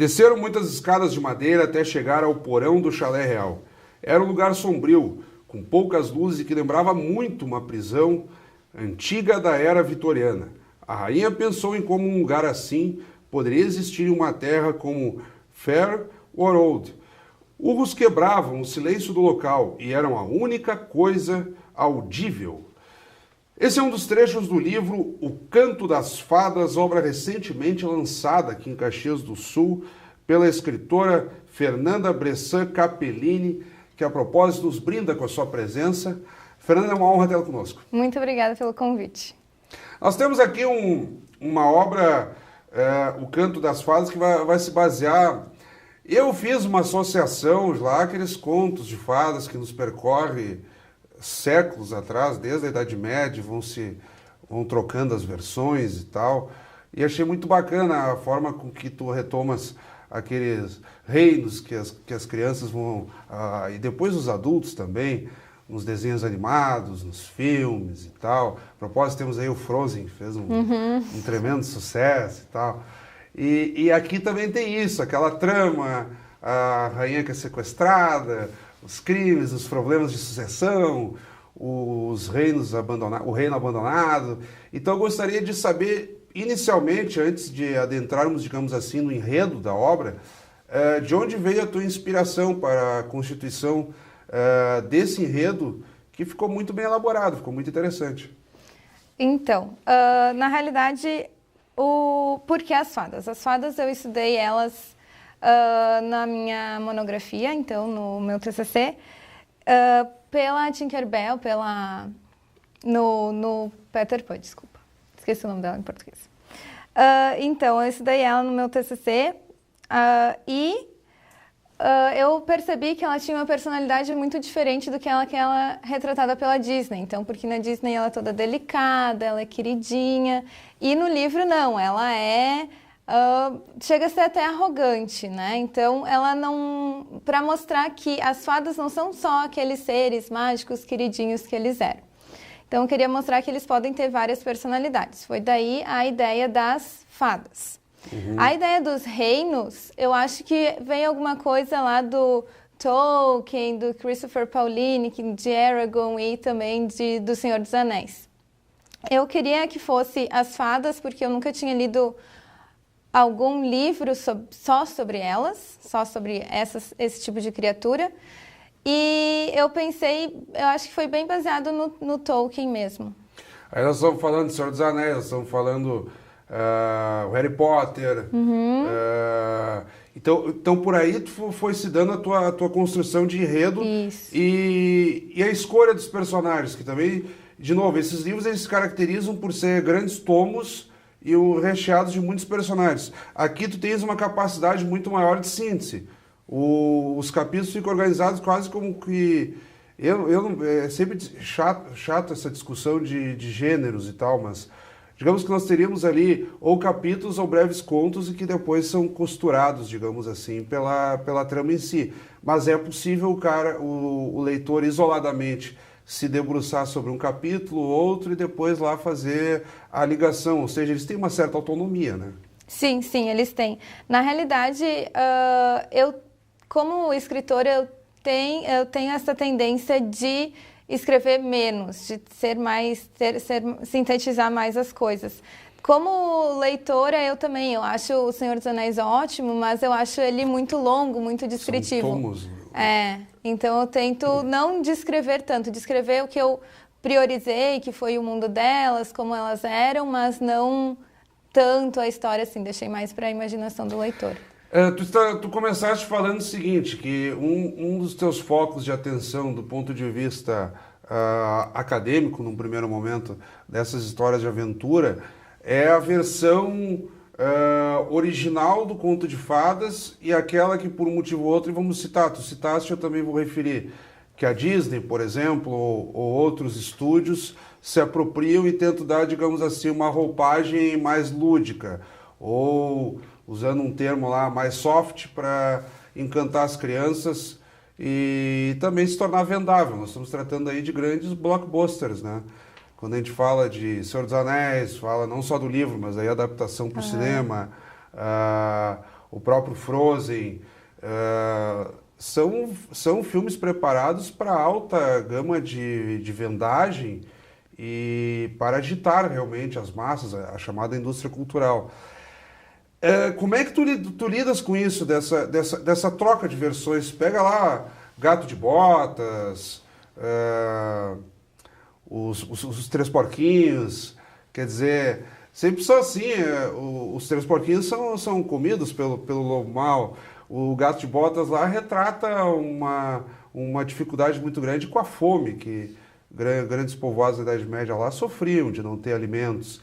Desceram muitas escadas de madeira até chegar ao porão do chalé real. Era um lugar sombrio, com poucas luzes e que lembrava muito uma prisão antiga da era vitoriana. A rainha pensou em como um lugar assim poderia existir em uma terra como Fairworld. Urros quebravam o silêncio do local e eram a única coisa audível. Esse é um dos trechos do livro O Canto das Fadas, obra recentemente lançada aqui em Caxias do Sul pela escritora Fernanda Bressan Capellini, que a propósito nos brinda com a sua presença. Fernanda, é uma honra tê-la conosco. Muito obrigada pelo convite. Nós temos aqui uma obra, O Canto das Fadas, que vai se basear... Eu fiz uma associação lá, aqueles contos de fadas que nos percorre séculos atrás, desde a Idade Média, vão trocando as versões e tal. E achei muito bacana a forma com que tu retomas aqueles reinos que as crianças vão... e depois os adultos também, nos desenhos animados, nos filmes e tal. A propósito, temos aí o Frozen, que fez um tremendo sucesso e tal. E aqui também tem isso, aquela trama, a rainha que é sequestrada, os crimes, os problemas de sucessão, os reinos o reino abandonado. Então eu gostaria de saber, inicialmente, antes de adentrarmos, digamos assim, no enredo da obra, de onde veio a tua inspiração para a constituição desse enredo, que ficou muito bem elaborado, ficou muito interessante. Então, na realidade, por que as fadas? As fadas eu estudei elas na minha monografia, então no meu TCC, pela Tinkerbell, no Peter Pan, desculpa, esqueci o nome dela em português. Então, eu estudei ela no meu TCC eu percebi que ela tinha uma personalidade muito diferente do que ela retratada pela Disney. Então, porque na Disney ela é toda delicada, ela é queridinha. E no livro, não. Ela chega a ser até arrogante, né? Então, ela não... Para mostrar que as fadas não são só aqueles seres mágicos, queridinhos que eles eram. Então, eu queria mostrar que eles podem ter várias personalidades. Foi daí a ideia das fadas. A ideia dos reinos, eu acho que vem alguma coisa lá do Tolkien, do Christopher Paolini, de Eragon e também do Senhor dos Anéis. Eu queria que fosse as fadas, porque eu nunca tinha lido algum livro só sobre elas, só sobre esse tipo de criatura. E eu acho que foi bem baseado no Tolkien mesmo. Aí nós estamos falando do Senhor dos Anéis, nós estamos falando... o Harry Potter. Então por aí tu foi se dando a tua construção de enredo. Isso. E a escolha dos personagens, que também, de novo, esses livros eles se caracterizam por ser grandes tomos e recheados de muitos personagens. Aqui tu tens uma capacidade muito maior de síntese. Os capítulos ficam organizados quase como que... é sempre chato essa discussão de gêneros e tal, mas... Digamos que nós teríamos ali ou capítulos ou breves contos e que depois são costurados, digamos assim, pela trama em si. Mas é possível o leitor isoladamente se debruçar sobre um capítulo ou outro e depois lá fazer a ligação. Ou seja, eles têm uma certa autonomia, né? Sim, eles têm. Na realidade, como escritora, eu tenho essa tendência de escrever menos, de sintetizar mais as coisas. Como leitora, eu acho O Senhor dos Anéis ótimo, mas eu acho ele muito longo, muito descritivo. São tomos. Então eu tento não descrever tanto, descrever o que eu priorizei, que foi o mundo delas, como elas eram, mas não tanto a história assim, deixei mais para a imaginação do leitor. Tu começaste falando o seguinte, que um dos teus focos de atenção do ponto de vista acadêmico, num primeiro momento, dessas histórias de aventura, é a versão original do conto de fadas e aquela que, por um motivo ou outro, e vamos citar, tu citaste, eu também vou referir, que a Disney, por exemplo, ou outros estúdios se apropriam e tentam dar, digamos assim, uma roupagem mais lúdica, ou... usando um termo lá mais soft para encantar as crianças e também se tornar vendável. Nós estamos tratando aí de grandes blockbusters, né? Quando a gente fala de Senhor dos Anéis, fala não só do livro, mas aí a adaptação para o cinema, o próprio Frozen, são filmes preparados para alta gama de vendagem e para agitar realmente as massas, a chamada indústria cultural. Como é que tu lidas com isso, dessa troca de versões? Pega lá Gato de Botas, os Três Porquinhos, quer dizer, sempre são assim, os Três Porquinhos são comidos pelo lobo mau. O Gato de Botas lá retrata uma dificuldade muito grande com a fome, que grandes povoados da Idade Média lá sofriam de não ter alimentos.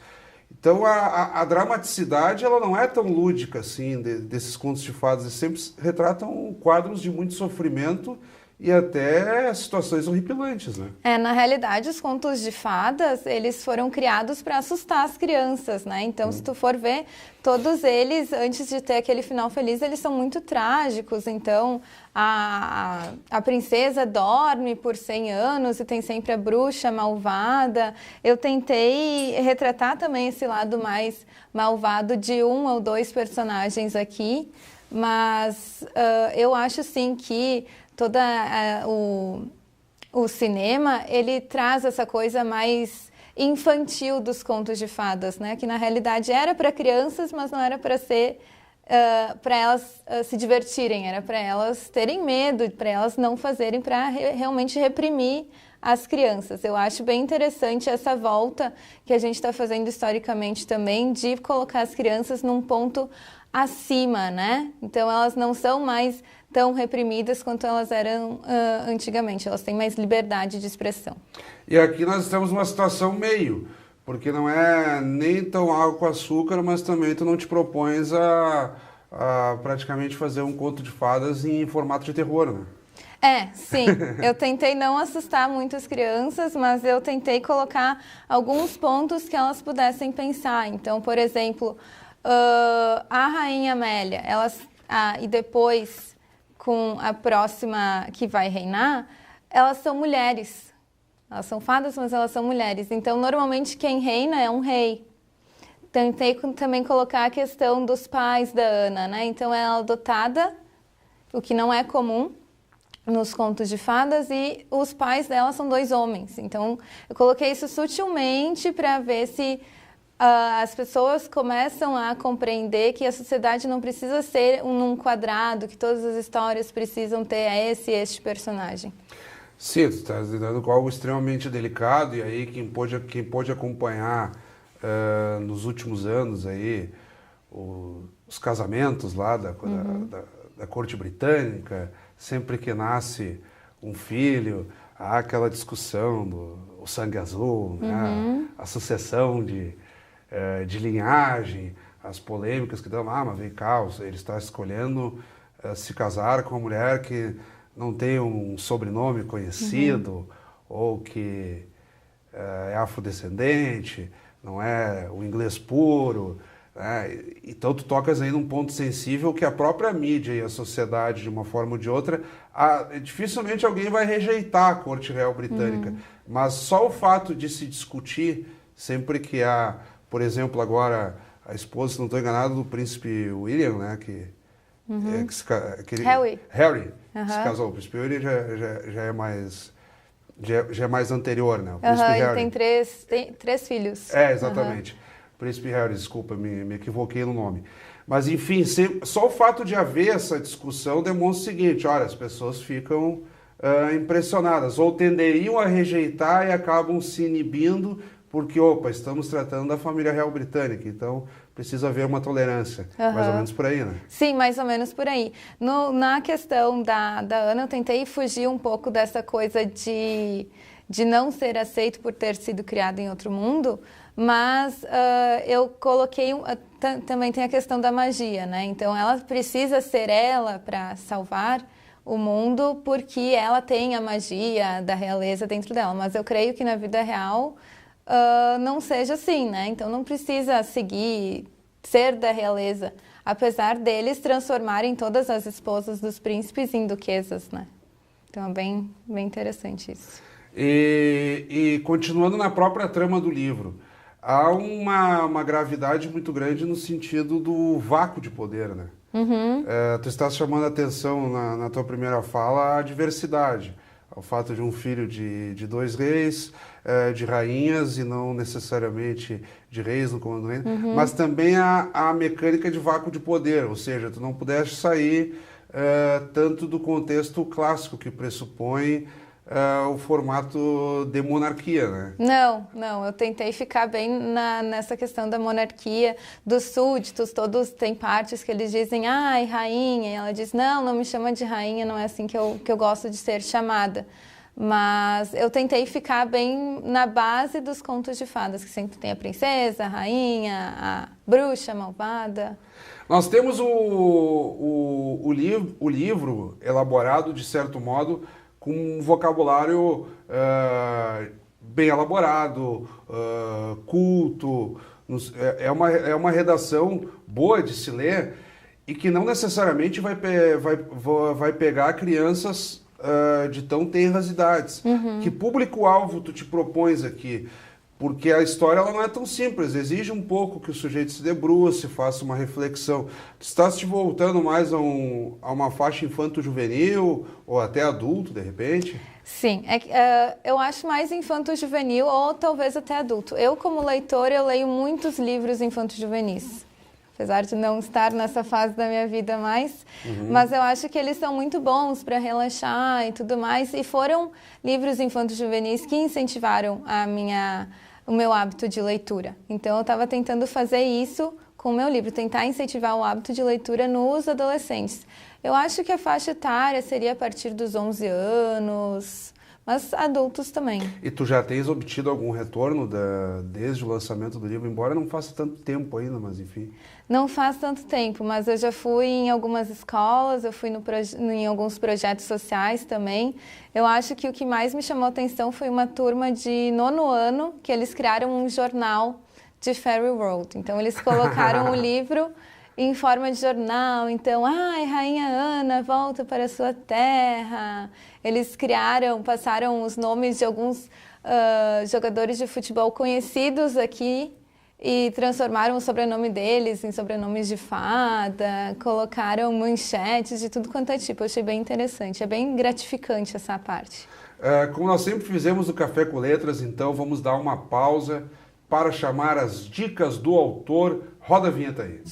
Então a dramaticidade ela não é tão lúdica assim desses contos de fadas, eles sempre retratam quadros de muito sofrimento e até situações horripilantes, né? Na realidade, os contos de fadas, eles foram criados para assustar as crianças, né? Então, se tu for ver, todos eles, antes de ter aquele final feliz, eles são muito trágicos. Então, a princesa dorme por 100 anos e tem sempre a bruxa malvada. Eu tentei retratar também esse lado mais malvado de 1 ou 2 personagens aqui, mas eu acho, sim, que o cinema, ele traz essa coisa mais infantil dos contos de fadas, né? Que na realidade era para crianças, mas não era para ser para elas se divertirem, era para elas terem medo, para elas não fazerem, para realmente reprimir as crianças. Eu acho bem interessante essa volta que a gente está fazendo historicamente também, de colocar as crianças num ponto acima, né? Então elas não são mais tão reprimidas quanto elas eram antigamente, elas têm mais liberdade de expressão. E aqui nós estamos numa situação meio, porque não é nem tão água com açúcar, mas também tu não te propões a praticamente fazer um conto de fadas em formato de terror, né? Sim, eu tentei não assustar muito as crianças, mas eu tentei colocar alguns pontos que elas pudessem pensar. Então, por exemplo, a Rainha Amélia, e depois com a próxima que vai reinar, elas são mulheres. Elas são fadas, mas elas são mulheres. Então, normalmente, quem reina é um rei. Tentei também colocar a questão dos pais da Ana, né? Então, ela é adotada, o que não é comum nos contos de fadas, e os pais dela são 2 homens. Então, eu coloquei isso sutilmente para ver se as pessoas começam a compreender que a sociedade não precisa ser num quadrado, que todas as histórias precisam ter este personagem. Sim, tu está lidando com algo extremamente delicado, e aí quem pôde acompanhar nos últimos anos aí os casamentos lá da corte britânica, sempre que nasce um filho, há aquela discussão do sangue azul, né? A sucessão de linhagem, as polêmicas que dão, mas vem cá, ele está escolhendo se casar com uma mulher que não tem um sobrenome conhecido, ou que é afrodescendente, não é o inglês puro, né? Então tu tocas aí num ponto sensível que a própria mídia e a sociedade, de uma forma ou de outra, dificilmente alguém vai rejeitar a corte real britânica, mas só o fato de se discutir, sempre que há, por exemplo, agora a esposa, se não estou enganado, do príncipe William, né, Harry se casou. O príncipe William já é mais anterior, né? O príncipe Harry. Ele tem três filhos. Exatamente. Príncipe Harry, desculpa, me equivoquei no nome. Mas, enfim, só o fato de haver essa discussão demonstra o seguinte: olha, as pessoas ficam impressionadas, ou tenderiam a rejeitar e acabam se inibindo, porque, estamos tratando da família real britânica, então precisa haver uma tolerância. Mais ou menos por aí, né? Sim, mais ou menos por aí. Na questão da Ana, eu tentei fugir um pouco dessa coisa de não ser aceito por ter sido criado em outro mundo, mas eu coloquei... também tem a questão da magia, né? Então, ela precisa ser ela para salvar o mundo, porque ela tem a magia da realeza dentro dela. Mas eu creio que na vida real não seja assim, né? Então, não precisa ser da realeza, apesar deles transformarem todas as esposas dos príncipes em duquesas, né? Então, é bem interessante isso. E continuando na própria trama do livro, há uma gravidade muito grande no sentido do vácuo de poder, né? Tu estás chamando a atenção na tua primeira fala a diversidade, o fato de um filho de dois reis, de rainhas e não necessariamente de reis no comando do reino, mas também a mecânica de vácuo de poder, ou seja, tu não pudeste sair tanto do contexto clássico que pressupõe o formato de monarquia, né? Não, eu tentei ficar bem nessa questão da monarquia, dos súditos, todos têm partes que eles dizem, ai, rainha, e ela diz, não me chama de rainha, não é assim que eu gosto de ser chamada. Mas eu tentei ficar bem na base dos contos de fadas, que sempre tem a princesa, a rainha, a bruxa malvada. Nós temos o livro elaborado, de certo modo, com um vocabulário bem elaborado, culto. É uma redação boa de se ler e que não necessariamente vai pegar crianças de tão tenras idades. Que público-alvo tu te propões aqui? Porque a história ela não é tão simples, exige um pouco que o sujeito se debruce, faça uma reflexão. Tu estás te voltando mais a uma faixa infanto-juvenil ou até adulto, de repente? Sim, eu acho mais infanto-juvenil ou talvez até adulto. Eu, como leitora, eu leio muitos livros infanto-juvenis. Apesar de não estar nessa fase da minha vida mais, mas eu acho que eles são muito bons para relaxar e tudo mais. E foram livros infanto-juvenis que incentivaram o meu hábito de leitura. Então eu estava tentando fazer isso com o meu livro, tentar incentivar o hábito de leitura nos adolescentes. Eu acho que a faixa etária seria a partir dos 11 anos, mas adultos também. E tu já tens obtido algum retorno desde o lançamento do livro, embora não faça tanto tempo ainda, mas enfim... Não faz tanto tempo, mas eu já fui em algumas escolas, eu fui em alguns projetos sociais também. Eu acho que o que mais me chamou a atenção foi uma turma de 9º ano, que eles criaram um jornal de Fairy World. Então, eles colocaram o livro em forma de jornal. Então, ai, Rainha Ana, volta para a sua terra. Eles passaram os nomes de alguns jogadores de futebol conhecidos aqui, e transformaram o sobrenome deles em sobrenomes de fada, colocaram manchetes de tudo quanto é tipo. Eu achei bem interessante, é bem gratificante essa parte. Como nós sempre fizemos no Café com Letras, então vamos dar uma pausa para chamar as dicas do autor. Roda a vinheta aí.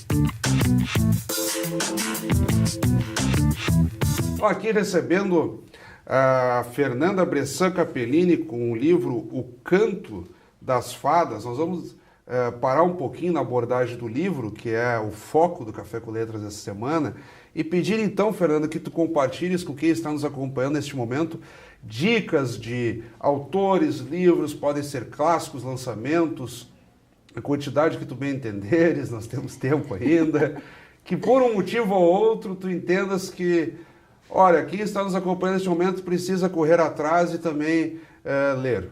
Estou aqui recebendo a Fernanda Bressan Capellini com o livro O Canto das Fadas. Nós vamos parar um pouquinho na abordagem do livro, que é o foco do Café com Letras essa semana, e pedir então, Fernanda, que tu compartilhes com quem está nos acompanhando neste momento dicas de autores, livros, podem ser clássicos, lançamentos, a quantidade que tu bem entenderes, nós temos tempo ainda, que por um motivo ou outro tu entendas que, olha, quem está nos acompanhando neste momento precisa correr atrás e também ler.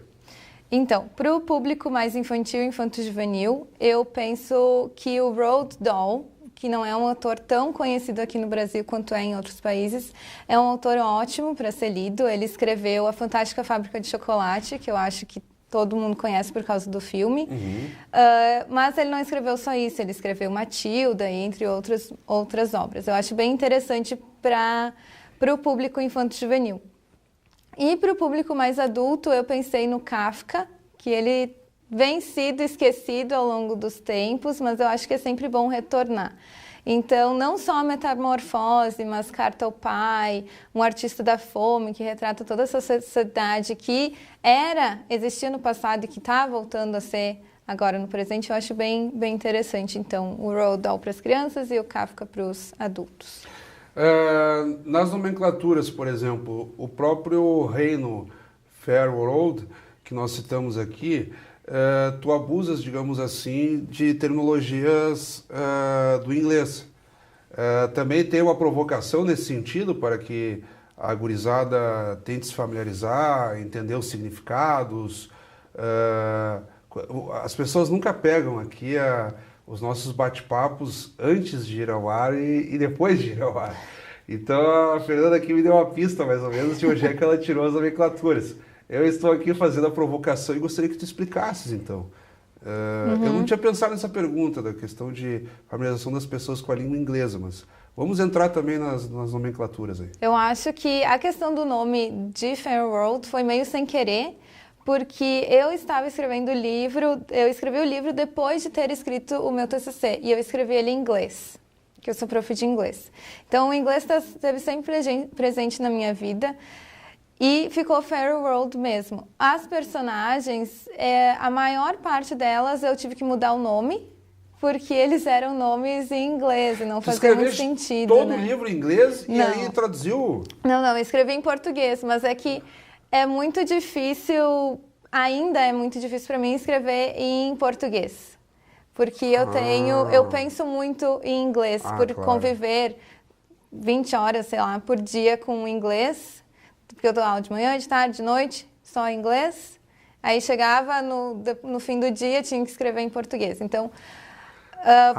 Então, para o público mais infantil e infanto-juvenil, eu penso que o Roald Dahl, que não é um autor tão conhecido aqui no Brasil quanto é em outros países, é um autor ótimo para ser lido. Ele escreveu A Fantástica Fábrica de Chocolate, que eu acho que todo mundo conhece por causa do filme. Mas ele não escreveu só isso, ele escreveu Matilda, entre outras obras. Eu acho bem interessante para o público infanto-juvenil. E para o público mais adulto, eu pensei no Kafka, que ele vem sido esquecido ao longo dos tempos, mas eu acho que é sempre bom retornar. Então, não só a Metamorfose, mas Carta ao Pai, Um Artista da Fome, que retrata toda essa sociedade que existia no passado e que está voltando a ser agora no presente, eu acho bem interessante. Então, o Roald Dahl para as crianças e o Kafka para os adultos. Nas nomenclaturas, por exemplo, o próprio reino Fair World, que nós citamos aqui, tu abusas, digamos assim, de terminologias do inglês. Também tem uma provocação nesse sentido para que a gurizada tente se familiarizar, entender os significados. As pessoas nunca pegam aqui os nossos bate-papos antes de ir ao ar e depois de ir ao ar. Então a Fernanda aqui me deu uma pista, mais ou menos, de onde é que ela tirou as nomenclaturas. Eu estou aqui fazendo a provocação e gostaria que tu explicasses, então. Eu não tinha pensado nessa pergunta da questão de familiarização das pessoas com a língua inglesa, mas Vamos entrar também nas nomenclaturas aí. Eu acho que a questão do nome de Fairy World foi meio sem querer, porque eu estava escrevendo o livro, eu escrevi o livro depois de ter escrito o meu TCC, e eu escrevi ele em inglês, que eu sou prof de inglês. Então, o inglês esteve sempre presente na minha vida, e ficou Fairy World mesmo. As personagens, a maior parte delas eu tive que mudar o nome, porque eles eram nomes em inglês e não fazia muito sentido, todo né? o livro em inglês e Não. aí traduziu? Não, eu escrevi em português, mas é que é muito difícil, ainda é muito difícil para mim escrever em português. Porque eu penso muito em inglês, por claro. conviver 20 horas, sei lá, por dia com o inglês, porque eu dou aula de manhã, de tarde, de noite, só em inglês. Aí chegava no fim do dia, tinha que escrever em português. Então,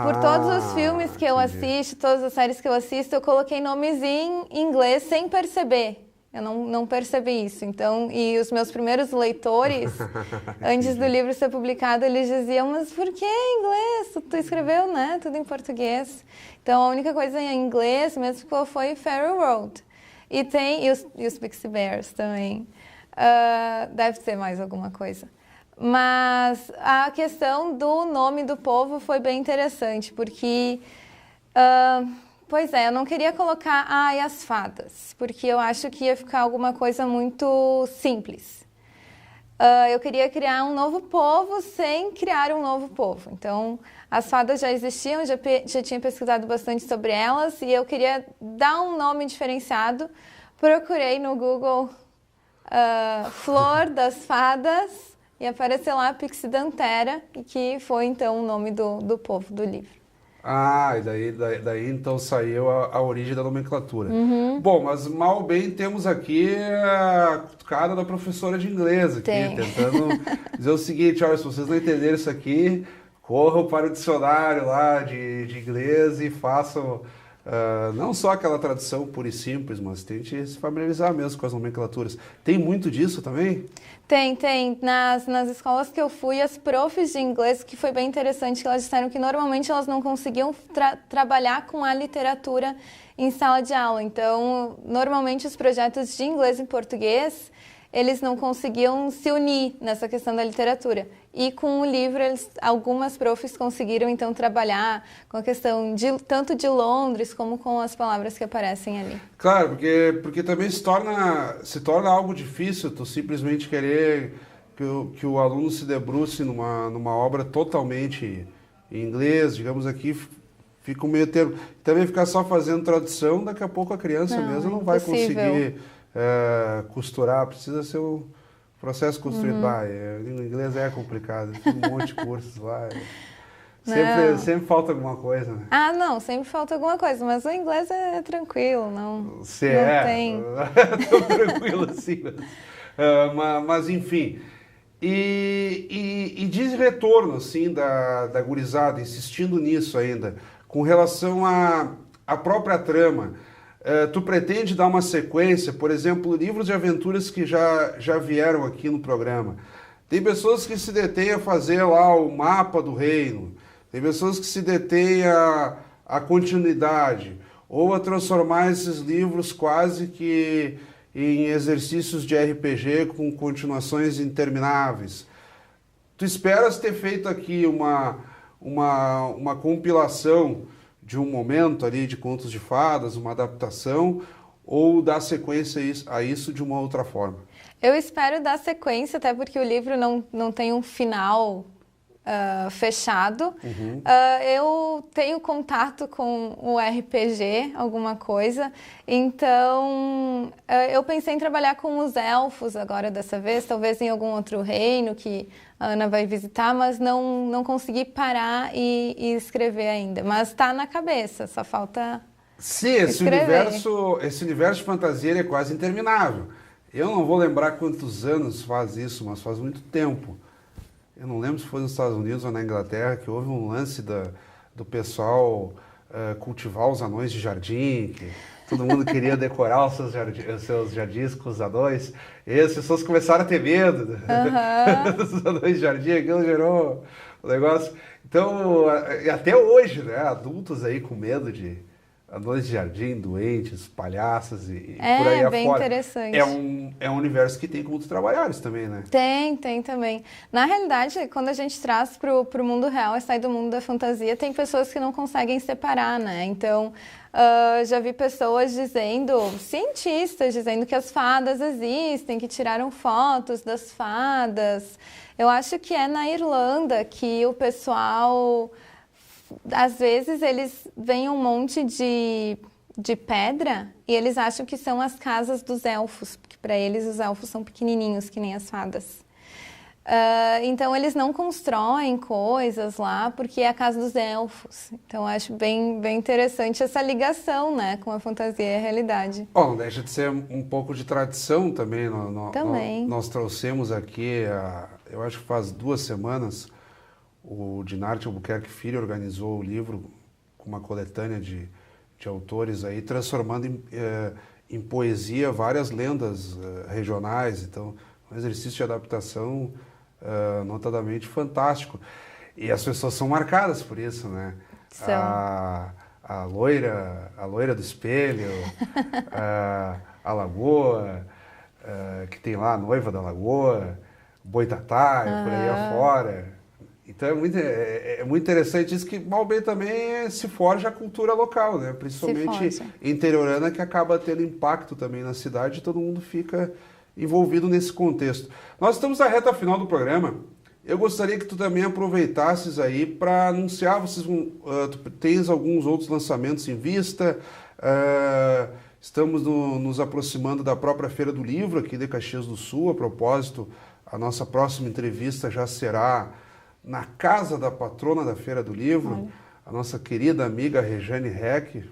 por todos os filmes que eu assisto, todas as séries que eu assisto, eu coloquei nomes em inglês sem perceber. Eu não percebi isso. Então, e os meus primeiros leitores, antes do livro ser publicado, eles diziam, mas por que em inglês? Tu escreveu, né? Tudo em português. Então, a única coisa em inglês mesmo ficou foi Fairy World. E tem os Pixie Bears também. Deve ter mais alguma coisa. Mas a questão do nome do povo foi bem interessante, porque, pois é, eu não queria colocar as fadas, porque eu acho que ia ficar alguma coisa muito simples. Eu queria criar um novo povo sem criar um novo povo. Então, as fadas já existiam, já tinha pesquisado bastante sobre elas, e eu queria dar um nome diferenciado. Procurei no Google Flor das Fadas, e apareceu lá Pixidantera, que foi então o nome do povo do livro. E daí então saiu a origem da nomenclatura. Bom, mas mal ou bem temos aqui a cutucada da professora de inglês aqui, tentando dizer o seguinte, olha, se vocês não entenderem isso aqui, corram para o dicionário lá de inglês e façam não só aquela tradução pura e simples, mas tente se familiarizar mesmo com as nomenclaturas. Tem muito disso também? Tem. Nas escolas que eu fui, as profs de inglês, que foi bem interessante, que elas disseram que normalmente elas não conseguiam trabalhar com a literatura em sala de aula. Então, normalmente os projetos de inglês em português, eles não conseguiam se unir nessa questão da literatura. E com o livro, algumas profs conseguiram, então, trabalhar com a questão tanto de Londres como com as palavras que aparecem ali. Claro, porque também se torna algo difícil tu simplesmente querer que o aluno se debruce numa obra totalmente em inglês, digamos aqui, fica um meio termo. Também ficar só fazendo tradução, daqui a pouco a criança mesmo não vai conseguir costurar, precisa ser um processo construído. Em inglês é complicado, tem um monte de cursos lá. Sempre falta alguma coisa, né? Não, sempre falta alguma coisa, mas o inglês é tranquilo, não tem. Tão tranquilo assim. Mas enfim. E de retorno, assim, da gurizada, insistindo nisso ainda, com relação à própria trama, tu pretende dar uma sequência, por exemplo, livros de aventuras que já vieram aqui no programa. Tem pessoas que se detêm a fazer lá o mapa do reino, tem pessoas que se detêm a continuidade, ou a transformar esses livros quase que em exercícios de RPG com continuações intermináveis. Tu esperas ter feito aqui uma compilação de um momento ali de contos de fadas, uma adaptação, ou dar sequência a isso de uma outra forma? Eu espero dar sequência, até porque o livro não tem um final fechado. Eu tenho contato com o RPG, alguma coisa, então eu pensei em trabalhar com os elfos agora dessa vez, talvez em algum outro reino que a Ana vai visitar, mas não consegui parar e escrever ainda. Mas está na cabeça, só falta escrever. Esse universo de fantasia ele é quase interminável. Eu não vou lembrar quantos anos faz isso, mas faz muito tempo. Eu não lembro se foi nos Estados Unidos ou na Inglaterra que houve um lance do pessoal cultivar os anões de jardim, que todo mundo queria decorar os seus jardins com os anões, e as pessoas começaram a ter medo dos anões de jardim, aquilo gerou um negócio. Então, e até hoje, né, adultos aí com medo de Donas de Jardim, Doentes, Palhaças e por aí É bem afora. interessante. É um universo que tem como tu trabalhares também, né? Tem também. Na realidade, quando a gente traz pro mundo real e sai do mundo da fantasia, tem pessoas que não conseguem separar, né? Então, já vi pessoas dizendo, cientistas dizendo que as fadas existem, que tiraram fotos das fadas. Eu acho que é na Irlanda que o pessoal, às vezes, eles veem um monte de pedra e eles acham que são as casas dos elfos, porque para eles os elfos são pequenininhos, que nem as fadas. Então eles não constroem coisas lá porque é a casa dos elfos. Então eu acho bem interessante essa ligação, né, com a fantasia e a realidade. Bom, não deixa de ser um pouco de tradição também. Também. Nós trouxemos aqui, eu acho que faz 2 semanas, o Dinarte Albuquerque Filho organizou o livro com uma coletânea de autores aí, transformando em poesia várias lendas regionais. Então, um exercício de adaptação notadamente fantástico. E as pessoas são marcadas por isso, né? São. A loira do espelho, a lagoa, que tem lá a noiva da lagoa, Boitatá, por aí afora. Então é muito interessante isso, que mal bem também se forja a cultura local, né? Principalmente interiorana, que acaba tendo impacto também na cidade e todo mundo fica envolvido nesse contexto. Nós estamos na reta final do programa. Eu gostaria que tu também aproveitasses aí para anunciar, tu tens alguns outros lançamentos em vista, estamos nos aproximando da própria Feira do Livro aqui de Caxias do Sul. A propósito, a nossa próxima entrevista já será na casa da patrona da Feira do Livro, a nossa querida amiga Rejane Reck,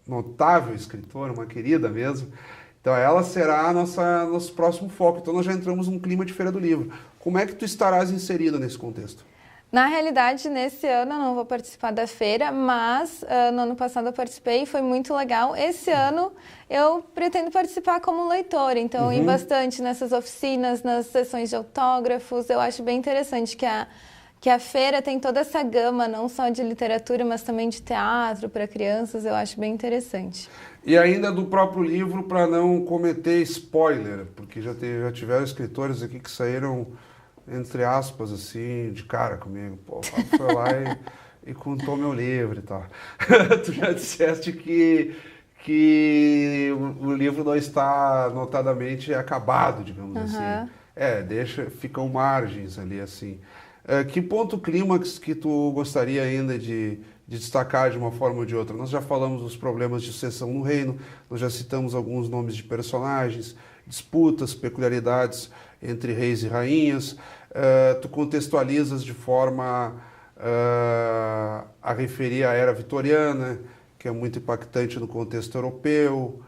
notável escritora, uma querida mesmo. Então ela será nosso próximo foco. Então nós já entramos num clima de Feira do Livro. Como é que tu estarás inserida nesse contexto? Na realidade, nesse ano eu não vou participar da feira, mas no ano passado eu participei e foi muito legal. Esse ano eu pretendo participar como leitora, então ir bastante nessas oficinas, nas sessões de autógrafos. Eu acho bem interessante que a feira tem toda essa gama, não só de literatura, mas também de teatro para crianças. Eu acho bem interessante. E ainda do próprio livro, para não cometer spoiler, porque já tiveram escritores aqui que saíram, entre aspas, assim, de cara comigo. Pô, o Fábio foi lá e contou meu livro e tal. Tu já disseste que o livro não está notadamente acabado, digamos assim. Ficam margens ali, assim. Que ponto clímax que tu gostaria ainda de destacar de uma forma ou de outra? Nós já falamos dos problemas de sucessão no reino, nós já citamos alguns nomes de personagens, disputas, peculiaridades entre reis e rainhas. Tu contextualizas de forma a referir à era vitoriana, que é muito impactante no contexto europeu.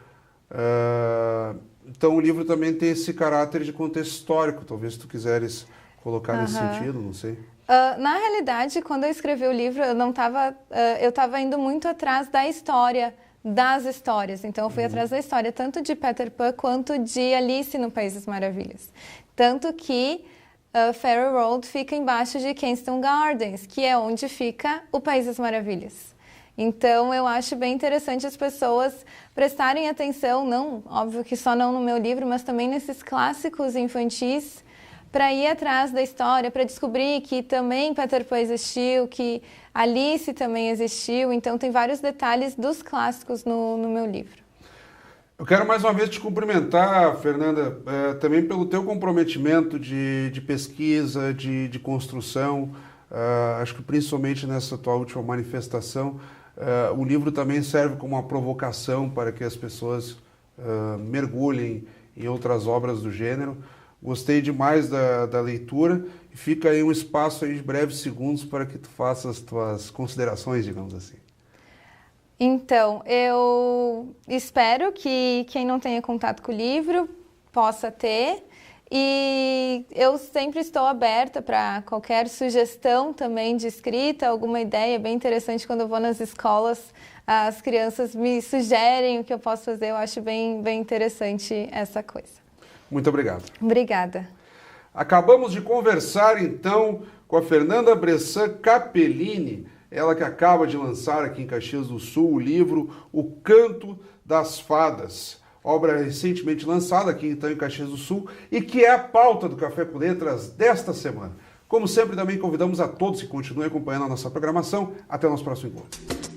Então o livro também tem esse caráter de contexto histórico. Talvez tu quiseres colocar nesse sentido, não sei. Na realidade, quando eu escrevi o livro, eu estava indo muito atrás da história, das histórias. Então, eu fui atrás da história tanto de Peter Pan quanto de Alice no País das Maravilhas. Tanto que Fairy Road fica embaixo de Kensington Gardens, que é onde fica o País das Maravilhas. Então, eu acho bem interessante as pessoas prestarem atenção, não, óbvio que só não no meu livro, mas também nesses clássicos infantis, para ir atrás da história, para descobrir que também Peter Pan existiu, que Alice também existiu. Então, tem vários detalhes dos clássicos no meu livro. Eu quero mais uma vez te cumprimentar, Fernanda, também pelo teu comprometimento de pesquisa, de construção. Acho que principalmente nessa tua última manifestação, o livro também serve como uma provocação para que as pessoas mergulhem em outras obras do gênero. Gostei demais da leitura e fica aí um espaço aí de breves segundos para que tu faças as tuas considerações, digamos assim. Então, eu espero que quem não tenha contato com o livro possa ter, e eu sempre estou aberta para qualquer sugestão também de escrita, alguma ideia. Bem interessante quando eu vou nas escolas, as crianças me sugerem o que eu posso fazer. Eu acho bem interessante essa coisa. Muito obrigado. Obrigada. Acabamos de conversar, então, com a Fernanda Bressan Capellini. ela que acaba de lançar aqui em Caxias do Sul o livro O Canto das Fadas, obra recentemente lançada aqui então em Caxias do Sul e que é a pauta do Café com Letras desta semana. Como sempre, também convidamos a todos que continuem acompanhando a nossa programação. Até o nosso próximo encontro.